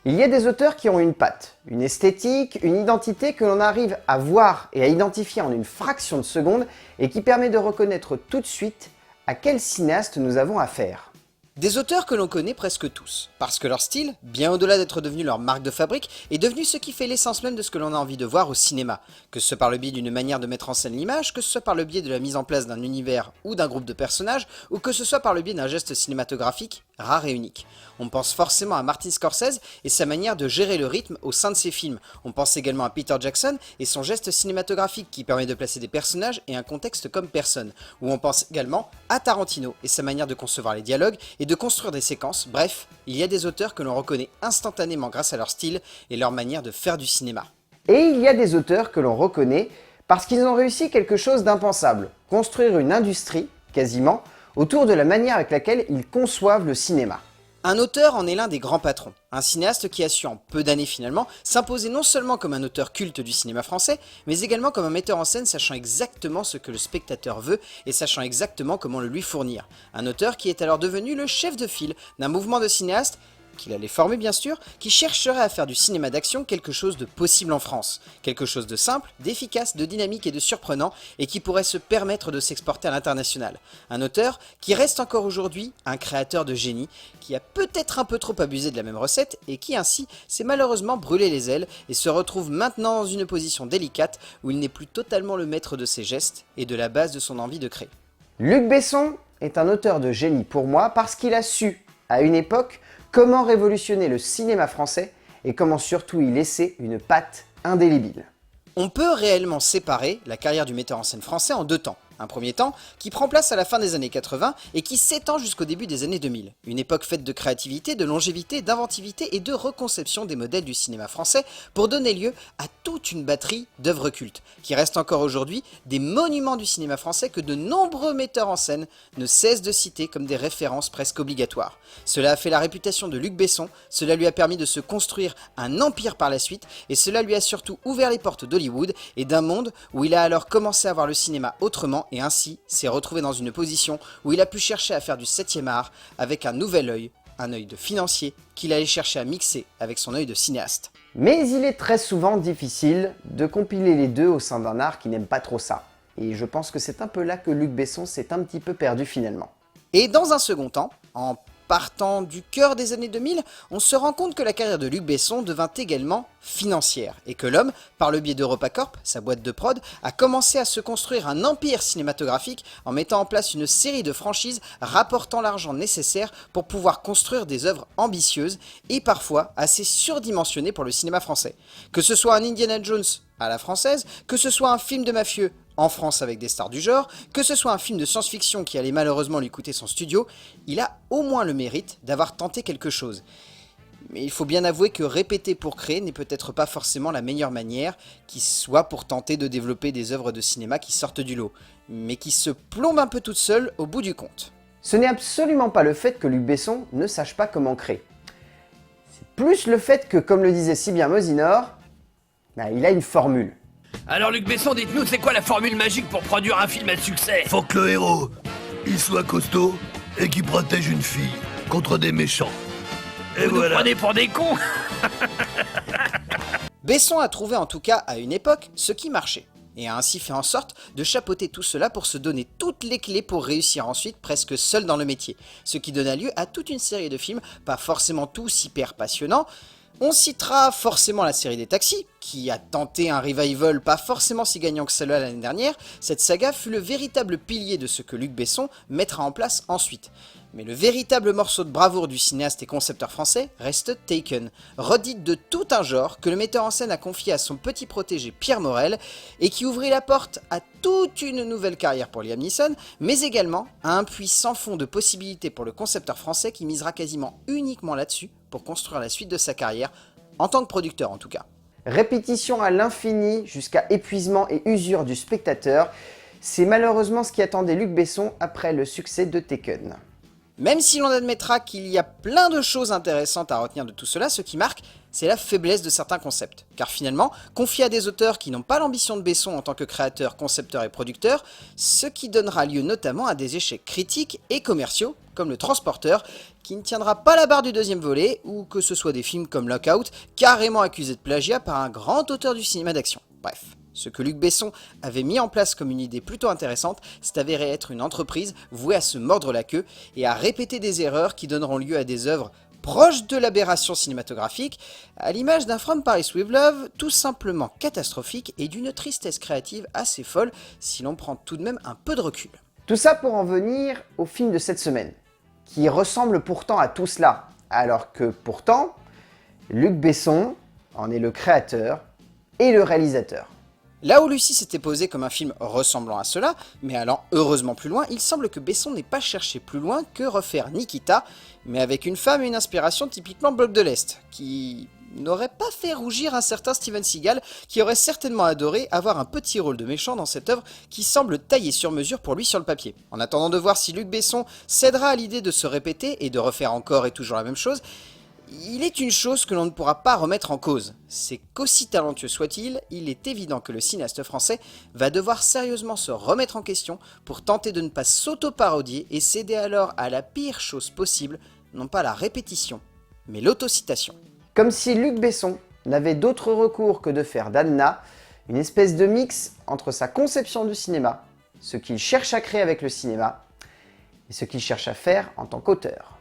Il y a des auteurs qui ont une patte, une esthétique, une identité que l'on arrive à voir et à identifier en une fraction de seconde et qui permet de reconnaître tout de suite à quel cinéaste nous avons affaire. Des auteurs que l'on connaît presque tous, parce que leur style, bien au-delà d'être devenu leur marque de fabrique, est devenu ce qui fait l'essence même de ce que l'on a envie de voir au cinéma, que ce soit par le biais d'une manière de mettre en scène l'image, que ce soit par le biais de la mise en place d'un univers ou d'un groupe de personnages, ou que ce soit par le biais d'un geste cinématographique rare et unique. On pense forcément à Martin Scorsese et sa manière de gérer le rythme au sein de ses films. On pense également à Peter Jackson et son geste cinématographique qui permet de placer des personnages et un contexte comme personne. Ou on pense également à Tarantino et sa manière de concevoir les dialogues et de construire des séquences. Bref, il y a des auteurs que l'on reconnaît instantanément grâce à leur style et leur manière de faire du cinéma. Et il y a des auteurs que l'on reconnaît parce qu'ils ont réussi quelque chose d'impensable, construire une industrie, quasiment, autour de la manière avec laquelle ils conçoivent le cinéma. Un auteur en est l'un des grands patrons, un cinéaste qui a su en peu d'années finalement s'imposer non seulement comme un auteur culte du cinéma français, mais également comme un metteur en scène sachant exactement ce que le spectateur veut et sachant exactement comment le lui fournir. Un auteur qui est alors devenu le chef de file d'un mouvement de cinéastes qu'il allait former bien sûr, qui chercherait à faire du cinéma d'action quelque chose de possible en France. Quelque chose de simple, d'efficace, de dynamique et de surprenant, et qui pourrait se permettre de s'exporter à l'international. Un auteur qui reste encore aujourd'hui un créateur de génie, qui a peut-être un peu trop abusé de la même recette, et qui ainsi s'est malheureusement brûlé les ailes, et se retrouve maintenant dans une position délicate, où il n'est plus totalement le maître de ses gestes, et de la base de son envie de créer. Luc Besson est un auteur de génie pour moi parce qu'il a su, à une époque, comment révolutionner le cinéma français et comment surtout y laisser une patte indélébile. On peut réellement séparer la carrière du metteur en scène français en deux temps. Un premier temps qui prend place à la fin des années 80 et qui s'étend jusqu'au début des années 2000. Une époque faite de créativité, de longévité, d'inventivité et de reconception des modèles du cinéma français pour donner lieu à toute une batterie d'œuvres cultes, qui restent encore aujourd'hui des monuments du cinéma français que de nombreux metteurs en scène ne cessent de citer comme des références presque obligatoires. Cela a fait la réputation de Luc Besson, cela lui a permis de se construire un empire par la suite et cela lui a surtout ouvert les portes d'Hollywood et d'un monde où il a alors commencé à voir le cinéma autrement et ainsi s'est retrouvé dans une position où il a pu chercher à faire du 7e art avec un nouvel œil, un œil de financier qu'il allait chercher à mixer avec son œil de cinéaste. Mais il est très souvent difficile de compiler les deux au sein d'un art qui n'aime pas trop ça. Et je pense que c'est un peu là que Luc Besson s'est un petit peu perdu finalement. Et dans un second temps, en partant du cœur des années 2000, on se rend compte que la carrière de Luc Besson devint également financière, et que l'homme, par le biais d'EuropaCorp, sa boîte de prod, a commencé à se construire un empire cinématographique en mettant en place une série de franchises rapportant l'argent nécessaire pour pouvoir construire des œuvres ambitieuses et parfois assez surdimensionnées pour le cinéma français. Que ce soit un Indiana Jones à la française, que ce soit un film de mafieux en France avec des stars du genre, que ce soit un film de science-fiction qui allait malheureusement lui coûter son studio, il a au moins le mérite d'avoir tenté quelque chose. Mais il faut bien avouer que répéter pour créer n'est peut-être pas forcément la meilleure manière, qui soit pour tenter de développer des œuvres de cinéma qui sortent du lot, mais qui se plombent un peu toutes seules au bout du compte. Ce n'est absolument pas le fait que Luc Besson ne sache pas comment créer. C'est plus le fait que, comme le disait si bien Mosinor, il a une formule. Alors Luc Besson, dites-nous, c'est quoi la formule magique pour produire un film à succès? Faut que le héros, il soit costaud et qu'il protège une fille contre des méchants. Et Vous voilà. nous prenez pour des cons? Besson a trouvé en tout cas à une époque ce qui marchait, et a ainsi fait en sorte de chapeauter tout cela pour se donner toutes les clés pour réussir ensuite presque seul dans le métier, ce qui donna lieu à toute une série de films, pas forcément tous hyper passionnants. On citera forcément la série des Taxis, qui a tenté un revival pas forcément si gagnant que cela l'année dernière. Cette saga fut le véritable pilier de ce que Luc Besson mettra en place ensuite. Mais le véritable morceau de bravoure du cinéaste et concepteur français reste Taken, redite de tout un genre que le metteur en scène a confié à son petit protégé Pierre Morel et qui ouvrit la porte à toute une nouvelle carrière pour Liam Neeson, mais également à un puits sans fond de possibilités pour le concepteur français qui misera quasiment uniquement là-dessus pour construire la suite de sa carrière, en tant que producteur en tout cas. Répétition à l'infini jusqu'à épuisement et usure du spectateur, c'est malheureusement ce qui attendait Luc Besson après le succès de Taken. Même si l'on admettra qu'il y a plein de choses intéressantes à retenir de tout cela, ce qui marque, c'est la faiblesse de certains concepts. Car finalement, confier à des auteurs qui n'ont pas l'ambition de Besson en tant que créateur, concepteur et producteur, ce qui donnera lieu notamment à des échecs critiques et commerciaux, comme Le Transporteur, qui ne tiendra pas la barre du deuxième volet, ou que ce soit des films comme Lockout, carrément accusés de plagiat par un grand auteur du cinéma d'action. Bref. Ce que Luc Besson avait mis en place comme une idée plutôt intéressante, s'est avéré être une entreprise vouée à se mordre la queue et à répéter des erreurs qui donneront lieu à des œuvres proches de l'aberration cinématographique, à l'image d'un From Paris with Love tout simplement catastrophique et d'une tristesse créative assez folle si l'on prend tout de même un peu de recul. Tout ça pour en venir au film de cette semaine, qui ressemble pourtant à tout cela, alors que pourtant, Luc Besson en est le créateur et le réalisateur. Là où Lucie s'était posé comme un film ressemblant à cela, mais allant heureusement plus loin, il semble que Besson n'ait pas cherché plus loin que refaire Nikita, mais avec une femme et une inspiration typiquement bloc de l'Est, qui n'aurait pas fait rougir un certain Steven Seagal, qui aurait certainement adoré avoir un petit rôle de méchant dans cette œuvre qui semble taillée sur mesure pour lui sur le papier. En attendant de voir si Luc Besson cédera à l'idée de se répéter et de refaire encore et toujours la même chose, il est une chose que l'on ne pourra pas remettre en cause, c'est qu'aussi talentueux soit-il, il est évident que le cinéaste français va devoir sérieusement se remettre en question pour tenter de ne pas s'auto-parodier et céder alors à la pire chose possible, non pas la répétition, mais l'autocitation. Comme si Luc Besson n'avait d'autre recours que de faire d'Anna une espèce de mix entre sa conception du cinéma, ce qu'il cherche à créer avec le cinéma, et ce qu'il cherche à faire en tant qu'auteur.